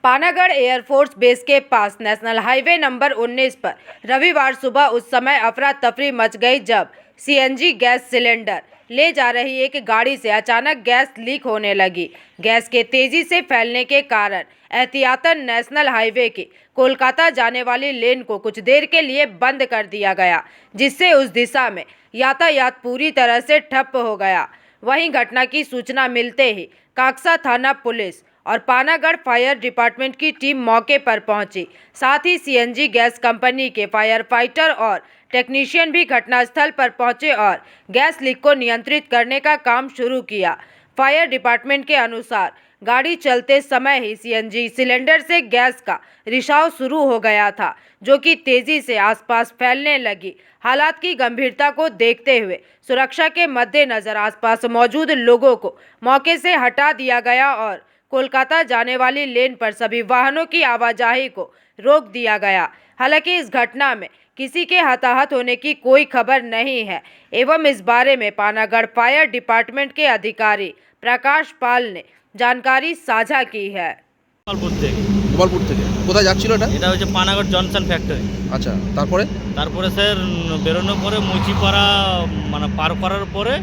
Panagarh air force base के पास national highway number 19 पर रविवार सुबह उस समय अफरा तफरी मच गई जब सीएनजी गैस सिलेंडर ले जा रही एक गाड़ी से अचानक गैस लीक होने लगी। गैस के तेजी से फैलने के कारण एहतियातन नेशनल हाईवे की कोलकाता जाने वाली लेन को कुछ देर के लिए बंद कर दिया गया, जिससे उस दिशा में यातायात पूरी तरह से ठप हो गया। वहीं घटना की सूचना मिलते ही काक्सा थाना पुलिस और पानागढ़ फायर डिपार्टमेंट की टीम मौके पर पहुंची। साथ ही सीएनजी गैस कंपनी के फायर फाइटर और टेक्नीशियन भी घटनास्थल पर पहुंचे और गैस लीक को नियंत्रित करने का काम शुरू किया। फायर डिपार्टमेंट के अनुसार गाड़ी चलते समय ही सीएनजी सिलेंडर से गैस का रिसाव शुरू हो गया था, जो कि तेजी से आसपास फैलने लगी। हालात की गंभीरता को देखते हुए सुरक्षा के मद्देनजर आसपास मौजूद लोगों को मौके से हटा दिया गया और कोलकाता जाने वाली लेन पर सभी वाहनों की आवाजाही को रोक दिया गया। हालांकि इस घटना में किसी के हताहत होने की कोई खबर नहीं है एवं इस बारे में पानागढ़ फायर डिपार्टमेंट के अधिकारी प्रकाश पाल ने जानकारी साझा की है। গোপালপুর থেকে কোথায় যাচ্ছিল এটা? এটা হচ্ছে পানাগড় জনসন ফ্যাক্টরি। আচ্ছা, তারপরে স্যার বেরোনোর পরে মুচিপাড়া মানে পার করার পরে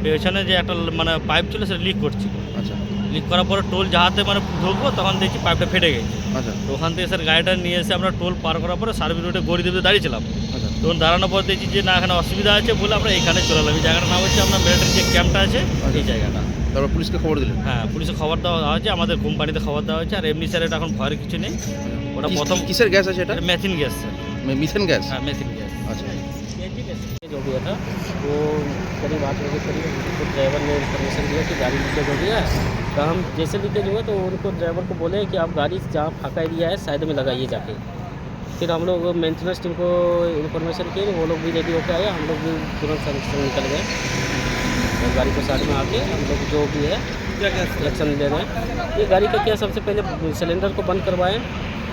পেছনে যে একটা মানে পাইপ ছিল সেটা লিক করছিল। আচ্ছা, লিক করার পরে টোল যাহাতে মানে ঢুকবো তখন দেখছি পাইপটা ফেটে গেছে। আচ্ছা, তো ওখান থেকে স্যার গাড়িটা নিয়ে এসে আমরা টোল পার করার পরে সার্ভিস রোডে গড়িদেবতে দাঁড়িয়েছিলাম। আচ্ছা, তখন দাঁড়ানোর পর দেখছি যে না এখানে অসুবিধা আছে বলে আমরা এখানে চলে এলাম। এই জায়গাটার নাম হচ্ছে আপনার মিলিটারি যে ক্যাম্পটা আছে এই জায়গাটা। তারপর পুলিশকে খবর দিলেন? হ্যাঁ, পুলিশে খবর দেওয়া হয়েছে, আমাদের কোম্পানিতে খবর দেওয়া হয়েছে। আর এমনি স্যার এটা এখন ভয়ের কিছু নেই। ওটা প্রথম কিসের গ্যাস আছে এটা? মেথিন গ্যাস স্যার। Methane gas? हाँ मेथिन गैस। अच्छा, जो भी था वो करीब 8 बजे करीब उनको ड्राइवर ने इन्फॉर्मेशन दिया कि गाड़ी लीकेज हो गया है। तो हम जैसे लीकेज हुआ तो उनको ड्राइवर को बोले कि आप गाड़ी जहाँ फाका एरिया है साइड में लगाइए जाके। फिर हम लोग मेंटेनेंस टीम को इन्फॉर्मेशन किए, वो लोग भी रेडी होकर आए, हम लोग भी तुरंत सर्विस निकल गए और गाड़ी को साइड में आके हम लोग जो भी है एक्शन ले रहे हैं। ये गाड़ी का क्या सबसे पहले सिलेंडर को बंद करवाएं,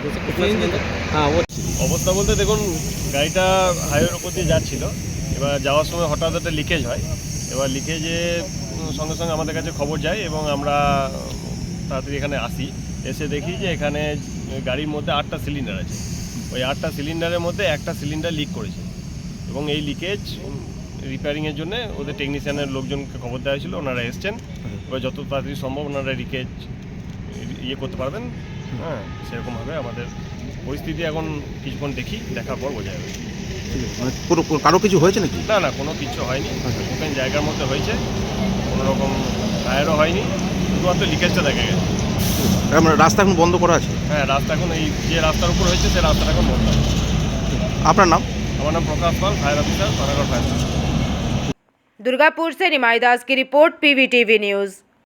जैसे कितना सिलेंडर। हाँ, वो অবস্থা বলতে দেখুন গাড়িটা হাইওয়ের উপর দিয়ে যাচ্ছিল, এবার যাওয়ার সময় হঠাৎ একটা লিকেজ হয়। এবার লিকেজে সঙ্গে সঙ্গে আমাদের কাছে খবর যায় এবং আমরা তাড়াতাড়ি এখানে আসি। এসে দেখি যে এখানে গাড়ির মধ্যে 8টা সিলিন্ডার আছে। ওই 8টা সিলিন্ডারের মধ্যে একটা সিলিন্ডার লিক করেছে এবং এই লিকেজ রিপেয়ারিংয়ের জন্য ওদের টেকনিশিয়ানের লোকজনকে খবর দেওয়া হয়েছিল, ওনারা এসছেন। এবার যত তাড়াতাড়ি সম্ভব ওনারা লিকেজ ইয়ে করতে পারবেন। হ্যাঁ, সেরকমভাবে আমাদের পরিস্থিতি এখন কিছুক্ষণ দেখি, দেখার পর বোঝা যাবে। মানে কারো কিছু হয়েছে নাকি? না না, কোনো কিছু হয়নি, ওপেন জায়গার মধ্যে হয়েছে, কোনো রকম ফায়ারও হয়নি, শুধুমাত্র লিকেজটা দেখা গেছে। মানে রাস্তা এখন বন্ধ করা আছে? হ্যাঁ, রাস্তা এখন এই যে রাস্তার উপর হয়েছে সে রাস্তাটা এখন বন্ধ আছে। আপনার নাম? আমার নাম Prakash Pal, fire officer, Panagarh fire. Durgapur से निमाई दास की रिपोर्ट, पीवीटीवी न्यूज़।